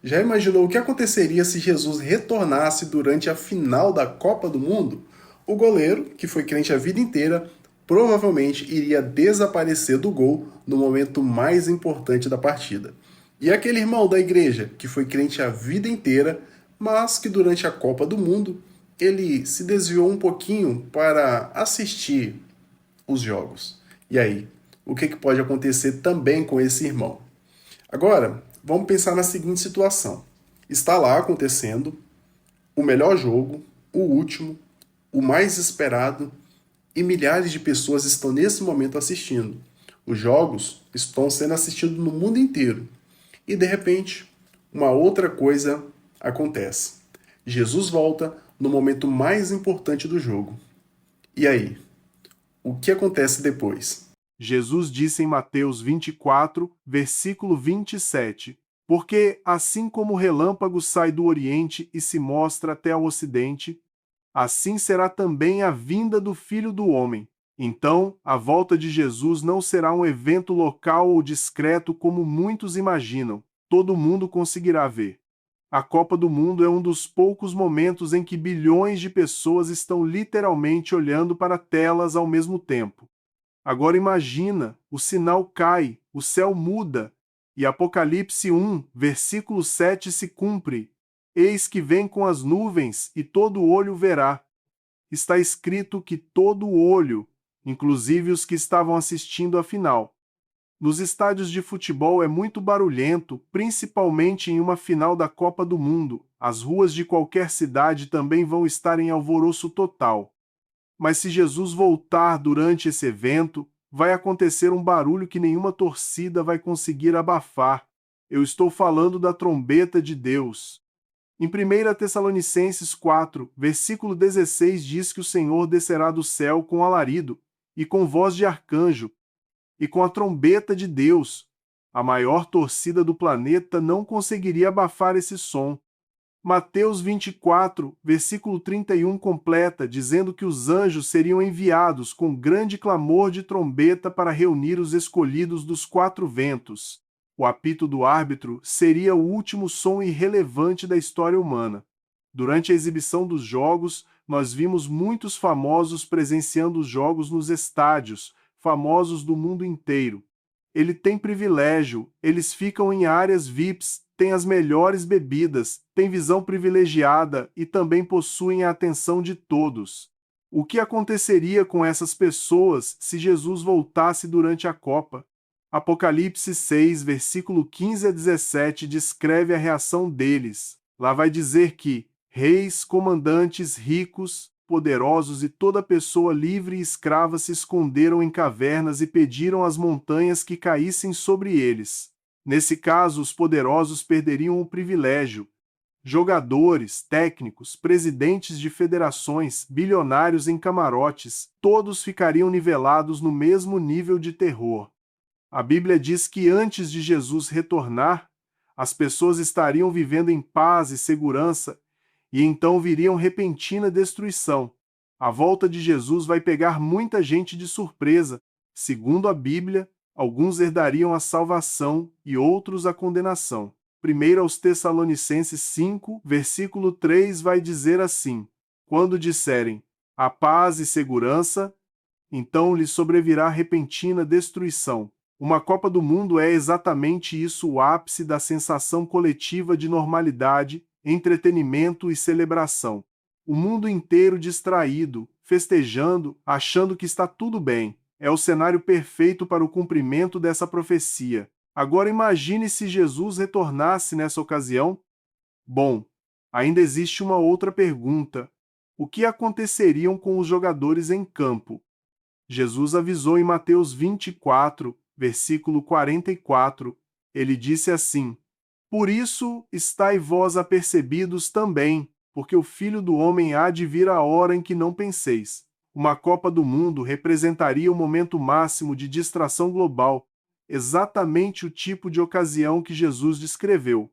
Já imaginou o que aconteceria se Jesus retornasse durante a final da Copa do Mundo? O goleiro, que foi crente a vida inteira, provavelmente iria desaparecer do gol no momento mais importante da partida. E aquele irmão da igreja, que foi crente a vida inteira, mas que durante a Copa do Mundo ele se desviou um pouquinho para assistir os jogos. E aí, o que pode acontecer também com esse irmão? Agora, vamos pensar na seguinte situação. Está lá acontecendo o melhor jogo, o último, o mais esperado, e milhares de pessoas estão nesse momento assistindo. Os jogos estão sendo assistidos no mundo inteiro. E de repente, uma outra coisa acontece. Jesus volta no momento mais importante do jogo. E aí? O que acontece depois? Jesus disse em Mateus 24, versículo 27, porque assim como o relâmpago sai do Oriente e se mostra até ao Ocidente, assim será também a vinda do Filho do Homem. Então, a volta de Jesus não será um evento local ou discreto como muitos imaginam. Todo mundo conseguirá ver. A Copa do Mundo é um dos poucos momentos em que bilhões de pessoas estão literalmente olhando para telas ao mesmo tempo. Agora imagina, o sinal cai, o céu muda, e Apocalipse 1, versículo 7 se cumpre. Eis que vem com as nuvens, e todo olho verá. Está escrito que todo olho, inclusive os que estavam assistindo a final. Nos estádios de futebol é muito barulhento, principalmente em uma final da Copa do Mundo. As ruas de qualquer cidade também vão estar em alvoroço total. Mas se Jesus voltar durante esse evento, vai acontecer um barulho que nenhuma torcida vai conseguir abafar. Eu estou falando da trombeta de Deus. Em 1 Tessalonicenses 4, versículo 16 diz que o Senhor descerá do céu com alarido, e com voz de arcanjo, e com a trombeta de Deus. A maior torcida do planeta não conseguiria abafar esse som. Mateus 24, versículo 31 completa, dizendo que os anjos seriam enviados com grande clamor de trombeta para reunir os escolhidos dos quatro ventos. O apito do árbitro seria o último som irrelevante da história humana. Durante a exibição dos jogos, nós vimos muitos famosos presenciando os jogos nos estádios, famosos do mundo inteiro. Ele tem privilégio, eles ficam em áreas VIPs, têm as melhores bebidas, têm visão privilegiada e também possuem a atenção de todos. O que aconteceria com essas pessoas se Jesus voltasse durante a Copa? Apocalipse 6, versículo 15 a 17 descreve a reação deles. Lá vai dizer que reis, comandantes, ricos, poderosos e toda pessoa livre e escrava se esconderam em cavernas e pediram às montanhas que caíssem sobre eles. Nesse caso, os poderosos perderiam o privilégio. Jogadores, técnicos, presidentes de federações, bilionários em camarotes, todos ficariam nivelados no mesmo nível de terror. A Bíblia diz que antes de Jesus retornar, as pessoas estariam vivendo em paz e segurança, e então viriam repentina destruição. A volta de Jesus vai pegar muita gente de surpresa. Segundo a Bíblia, alguns herdariam a salvação e outros a condenação. 1 aos Tessalonicenses 5, versículo 3 vai dizer assim: quando disserem a paz e segurança, então lhes sobrevirá repentina destruição. Uma Copa do Mundo é exatamente isso, o ápice da sensação coletiva de normalidade, entretenimento e celebração. O mundo inteiro distraído, festejando, achando que está tudo bem. É o cenário perfeito para o cumprimento dessa profecia. Agora imagine se Jesus retornasse nessa ocasião. Bom, ainda existe uma outra pergunta. O que aconteceriam com os jogadores em campo? Jesus avisou em Mateus 24, versículo 44. Ele disse assim: por isso estai vós apercebidos também, porque o Filho do Homem há de vir a hora em que não penseis. Uma Copa do Mundo representaria o momento máximo de distração global, exatamente o tipo de ocasião que Jesus descreveu.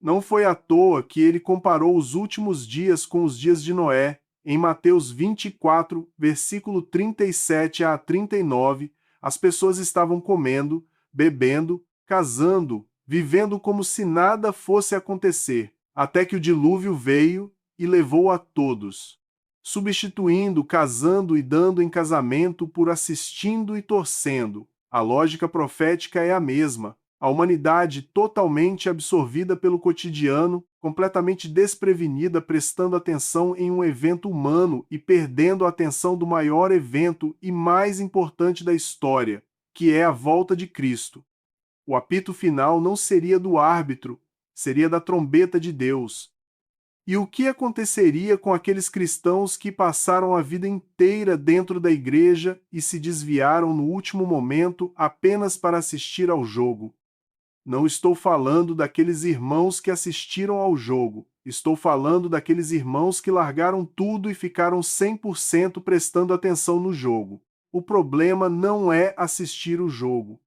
Não foi à toa que ele comparou os últimos dias com os dias de Noé. Em Mateus 24, versículo 37 a 39, as pessoas estavam comendo, bebendo, casando, vivendo como se nada fosse acontecer, até que o dilúvio veio e levou a todos, substituindo casando e dando em casamento por assistindo e torcendo. A lógica profética é a mesma. A humanidade totalmente absorvida pelo cotidiano, completamente desprevenida, prestando atenção em um evento humano e perdendo a atenção do maior evento e mais importante da história, que é a volta de Cristo. O apito final não seria do árbitro, seria da trombeta de Deus. E o que aconteceria com aqueles cristãos que passaram a vida inteira dentro da igreja e se desviaram no último momento apenas para assistir ao jogo? Não estou falando daqueles irmãos que assistiram ao jogo. Estou falando daqueles irmãos que largaram tudo e ficaram 100% prestando atenção no jogo. O problema não é assistir o jogo.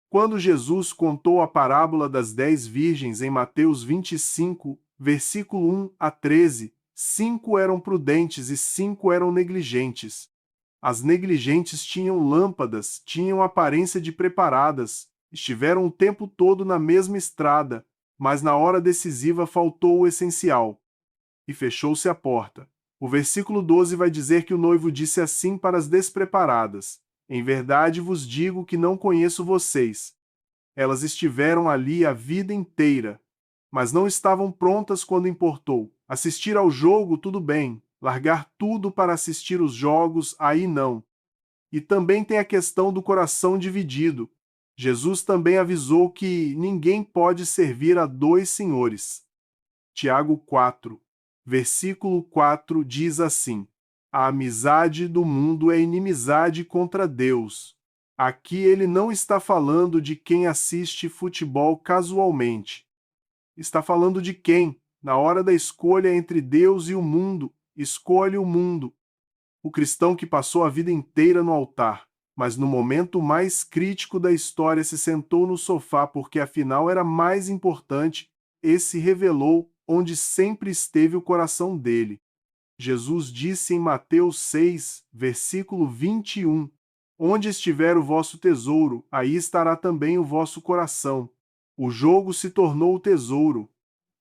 Quando Jesus contou a parábola das 10 virgens em Mateus 25, versículo 1 a 13, 5 eram prudentes e 5 eram negligentes. As negligentes tinham lâmpadas, tinham aparência de preparadas, estiveram o tempo todo na mesma estrada, mas na hora decisiva faltou o essencial. E fechou-se a porta. O versículo 12 vai dizer que o noivo disse assim para as despreparadas: Em verdade vos digo que não conheço vocês. Elas estiveram ali a vida inteira, mas não estavam prontas quando importou. Assistir ao jogo, tudo bem. Largar tudo para assistir os jogos, aí não. E também tem a questão do coração dividido. Jesus também avisou que ninguém pode servir a 2 senhores. Tiago 4, versículo 4 diz assim: A amizade do mundo é inimizade contra Deus. Aqui ele não está falando de quem assiste futebol casualmente. Está falando de quem, na hora da escolha entre Deus e o mundo, escolhe o mundo. O cristão que passou a vida inteira no altar, mas no momento mais crítico da história se sentou no sofá porque afinal era mais importante, esse revelou onde sempre esteve o coração dele. Jesus disse em Mateus 6, versículo 21, Onde estiver o vosso tesouro, aí estará também o vosso coração. O jogo se tornou o tesouro,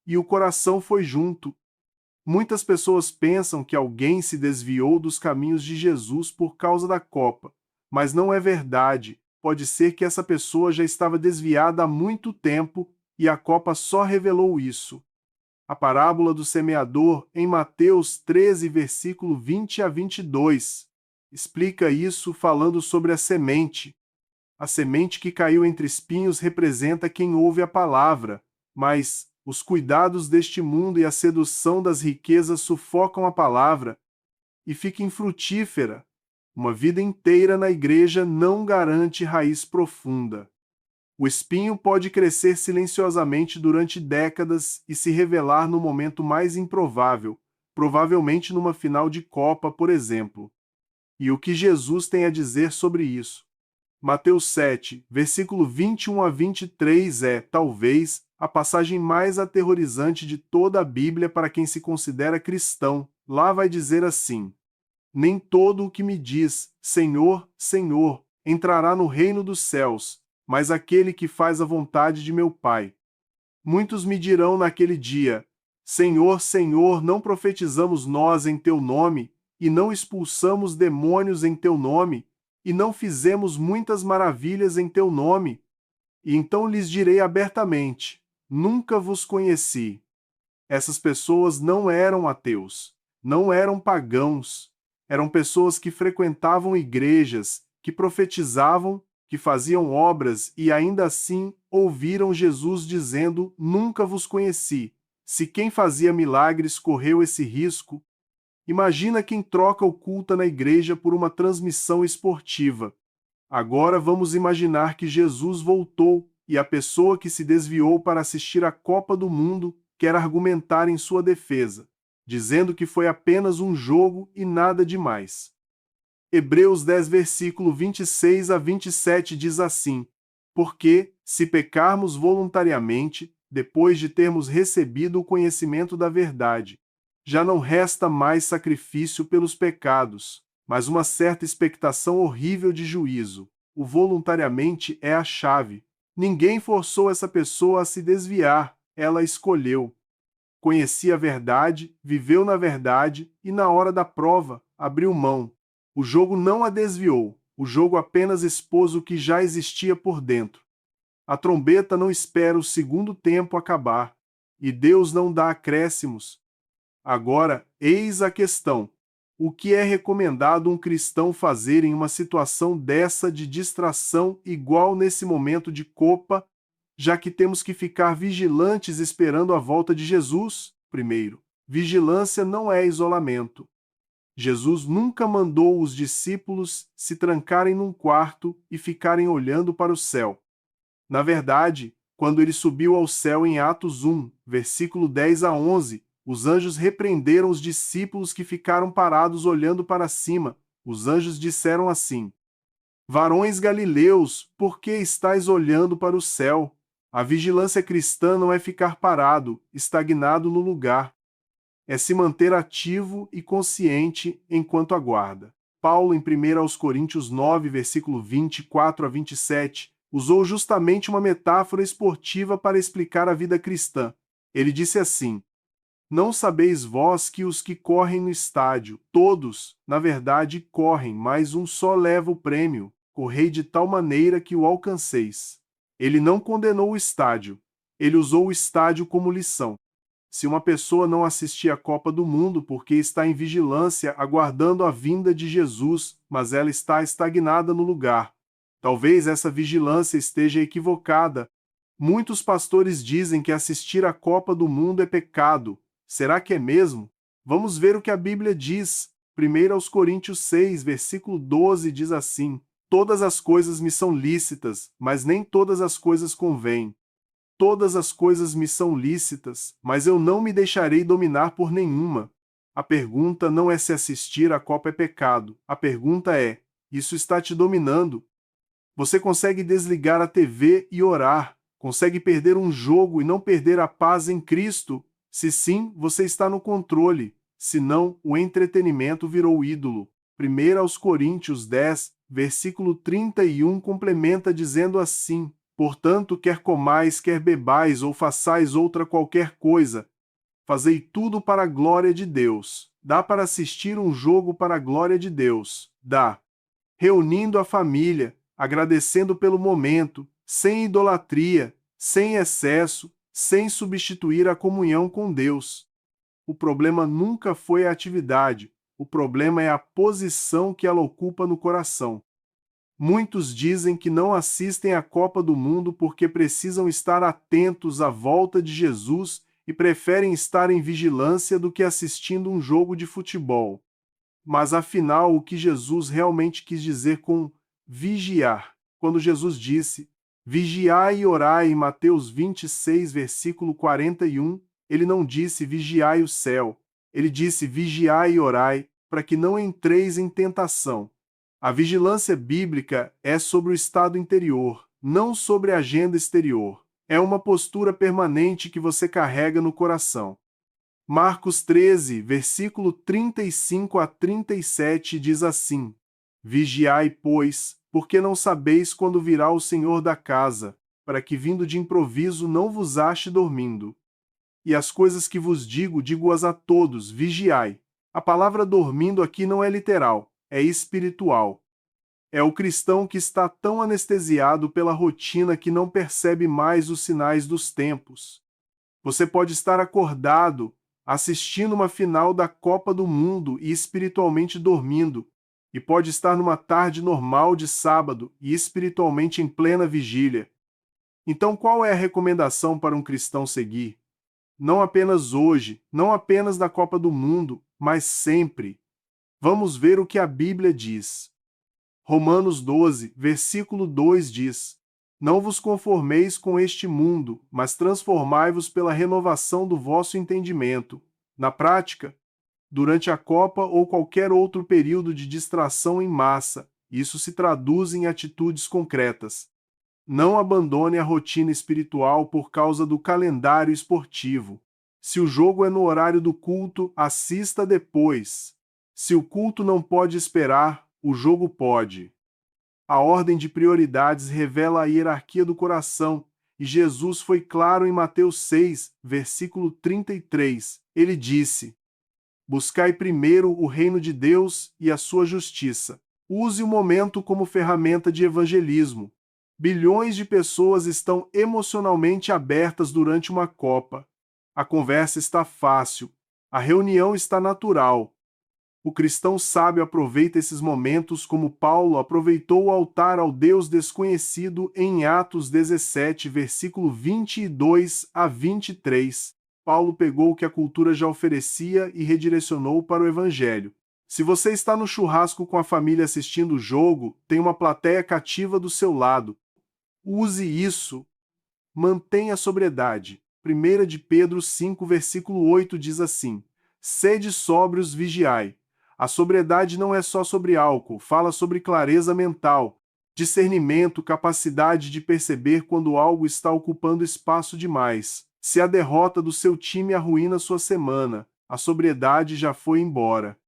e o coração foi junto. Muitas pessoas pensam que alguém se desviou dos caminhos de Jesus por causa da Copa, mas não é verdade. Pode ser que essa pessoa já estava desviada há muito tempo e a Copa só revelou isso. A parábola do semeador, em Mateus 13, versículo 20 a 22, explica isso falando sobre a semente. A semente que caiu entre espinhos representa quem ouve a palavra, mas os cuidados deste mundo e a sedução das riquezas sufocam a palavra e fica infrutífera. Uma vida inteira na igreja não garante raiz profunda. O espinho pode crescer silenciosamente durante décadas e se revelar no momento mais improvável, provavelmente numa final de Copa, por exemplo. E o que Jesus tem a dizer sobre isso? Mateus 7, versículo 21 a 23 é, talvez, a passagem mais aterrorizante de toda a Bíblia para quem se considera cristão. Lá vai dizer assim: Nem todo o que me diz, Senhor, Senhor, entrará no reino dos céus, mas aquele que faz a vontade de meu Pai. Muitos me dirão naquele dia: Senhor, Senhor, não profetizamos nós em teu nome, e não expulsamos demônios em teu nome, e não fizemos muitas maravilhas em teu nome? E então lhes direi abertamente: Nunca vos conheci. Essas pessoas não eram ateus, não eram pagãos, eram pessoas que frequentavam igrejas, que profetizavam, que faziam obras e ainda assim ouviram Jesus dizendo: Nunca vos conheci. Se quem fazia milagres correu esse risco, imagina quem troca o culto na igreja por uma transmissão esportiva. Agora vamos imaginar que Jesus voltou e a pessoa que se desviou para assistir a Copa do Mundo quer argumentar em sua defesa, dizendo que foi apenas um jogo e nada demais. Hebreus 10, versículo 26 a 27 diz assim: Porque, se pecarmos voluntariamente, depois de termos recebido o conhecimento da verdade, já não resta mais sacrifício pelos pecados, mas uma certa expectação horrível de juízo. O voluntariamente é a chave. Ninguém forçou essa pessoa a se desviar, ela escolheu. Conhecia a verdade, viveu na verdade e, na hora da prova, abriu mão. O jogo não a desviou, o jogo apenas expôs o que já existia por dentro. A trombeta não espera o segundo tempo acabar, e Deus não dá acréscimos. Agora, eis a questão: o que é recomendado um cristão fazer em uma situação dessa de distração igual nesse momento de copa, já que temos que ficar vigilantes esperando a volta de Jesus? Primeiro, vigilância não é isolamento. Jesus nunca mandou os discípulos se trancarem num quarto e ficarem olhando para o céu. Na verdade, quando ele subiu ao céu em Atos 1, versículo 10 a 11, os anjos repreenderam os discípulos que ficaram parados olhando para cima. Os anjos disseram assim: Varões galileus, por que estáis olhando para o céu? A vigilância cristã não é ficar parado, estagnado no lugar. É se manter ativo e consciente enquanto aguarda. Paulo, em 1 Coríntios 9, versículo 24 a 27, usou justamente uma metáfora esportiva para explicar a vida cristã. Ele disse assim: Não sabeis vós que os que correm no estádio, todos, na verdade, correm, mas um só leva o prêmio. Correi de tal maneira que o alcanceis. Ele não condenou o estádio, ele usou o estádio como lição. Se uma pessoa não assistir à Copa do Mundo porque está em vigilância aguardando a vinda de Jesus, mas ela está estagnada no lugar, talvez essa vigilância esteja equivocada. Muitos pastores dizem que assistir à Copa do Mundo é pecado. Será que é mesmo? Vamos ver o que a Bíblia diz. 1 Coríntios 6, versículo 12 diz assim: Todas as coisas me são lícitas, mas nem todas as coisas convêm. Todas as coisas me são lícitas, mas eu não me deixarei dominar por nenhuma. A pergunta não é se assistir à Copa é pecado. A pergunta é: isso está te dominando? Você consegue desligar a TV e orar? Consegue perder um jogo e não perder a paz em Cristo? Se sim, você está no controle. Se não, o entretenimento virou ídolo. 1 Coríntios 10, versículo 31 complementa dizendo assim: Portanto, quer comais, quer bebais ou façais outra qualquer coisa, fazei tudo para a glória de Deus. Dá para assistir um jogo para a glória de Deus. Dá. Reunindo a família, agradecendo pelo momento, sem idolatria, sem excesso, sem substituir a comunhão com Deus. O problema nunca foi a atividade, o problema é a posição que ela ocupa no coração. Muitos dizem que não assistem à Copa do Mundo porque precisam estar atentos à volta de Jesus e preferem estar em vigilância do que assistindo um jogo de futebol. Mas afinal, o que Jesus realmente quis dizer com vigiar? Quando Jesus disse: Vigiai e orai em Mateus 26, versículo 41, ele não disse vigiai o céu. Ele disse vigiai e orai, para que não entreis em tentação. A vigilância bíblica é sobre o estado interior, não sobre a agenda exterior. É uma postura permanente que você carrega no coração. Marcos 13, versículo 35 a 37 diz assim: Vigiai, pois, porque não sabeis quando virá o Senhor da casa, para que vindo de improviso não vos ache dormindo. E as coisas que vos digo, digo-as a todos, vigiai. A palavra dormindo aqui não é literal, é espiritual. É o cristão que está tão anestesiado pela rotina que não percebe mais os sinais dos tempos. Você pode estar acordado, assistindo uma final da Copa do Mundo e espiritualmente dormindo, e pode estar numa tarde normal de sábado e espiritualmente em plena vigília. Então, qual é a recomendação para um cristão seguir? Não apenas hoje, não apenas na Copa do Mundo, mas sempre. Vamos ver o que a Bíblia diz. Romanos 12, versículo 2 diz: Não vos conformeis com este mundo, mas transformai-vos pela renovação do vosso entendimento. Na prática, durante a Copa ou qualquer outro período de distração em massa, isso se traduz em atitudes concretas. Não abandone a rotina espiritual por causa do calendário esportivo. Se o jogo é no horário do culto, assista depois. Se o culto não pode esperar, o jogo pode. A ordem de prioridades revela a hierarquia do coração, e Jesus foi claro em Mateus 6, versículo 33. Ele disse: Buscai primeiro o reino de Deus e a sua justiça. Use o momento como ferramenta de evangelismo. Bilhões de pessoas estão emocionalmente abertas durante uma Copa. A conversa está fácil. A reunião está natural. O cristão sábio aproveita esses momentos como Paulo aproveitou o altar ao Deus desconhecido em Atos 17, versículo 22 a 23. Paulo pegou o que a cultura já oferecia e redirecionou para o Evangelho. Se você está no churrasco com a família assistindo o jogo, tem uma plateia cativa do seu lado. Use isso. Mantenha a sobriedade. 1 de Pedro 5, versículo 8 diz assim: Sede sóbrios, vigiai. A sobriedade não é só sobre álcool, fala sobre clareza mental, discernimento, capacidade de perceber quando algo está ocupando espaço demais. Se a derrota do seu time arruína sua semana, a sobriedade já foi embora.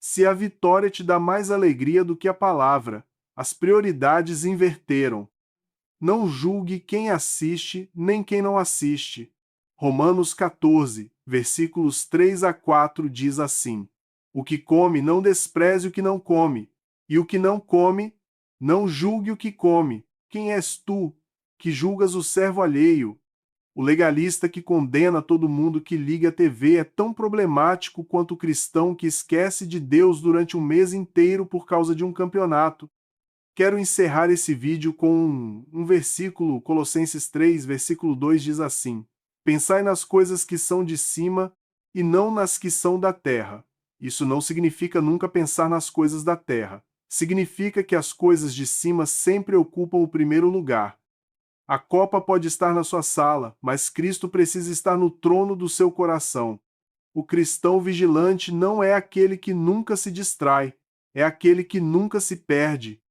Se a vitória te dá mais alegria do que a palavra, as prioridades inverteram. Não julgue quem assiste, nem quem não assiste. Romanos 14, versículos 3 a 4 diz assim: O que come, não despreze o que não come, e o que não come, não julgue o que come. Quem és tu, que julgas o servo alheio? O legalista que condena todo mundo que liga a TV é tão problemático quanto o cristão que esquece de Deus durante um mês inteiro por causa de um campeonato. Quero encerrar esse vídeo com um versículo, Colossenses 3, versículo 2 diz assim: Pensai nas coisas que são de cima e não nas que são da terra. Isso não significa nunca pensar nas coisas da terra. Significa que as coisas de cima sempre ocupam o primeiro lugar. A copa pode estar na sua sala, mas Cristo precisa estar no trono do seu coração. O cristão vigilante não é aquele que nunca se distrai, é aquele que nunca se perde.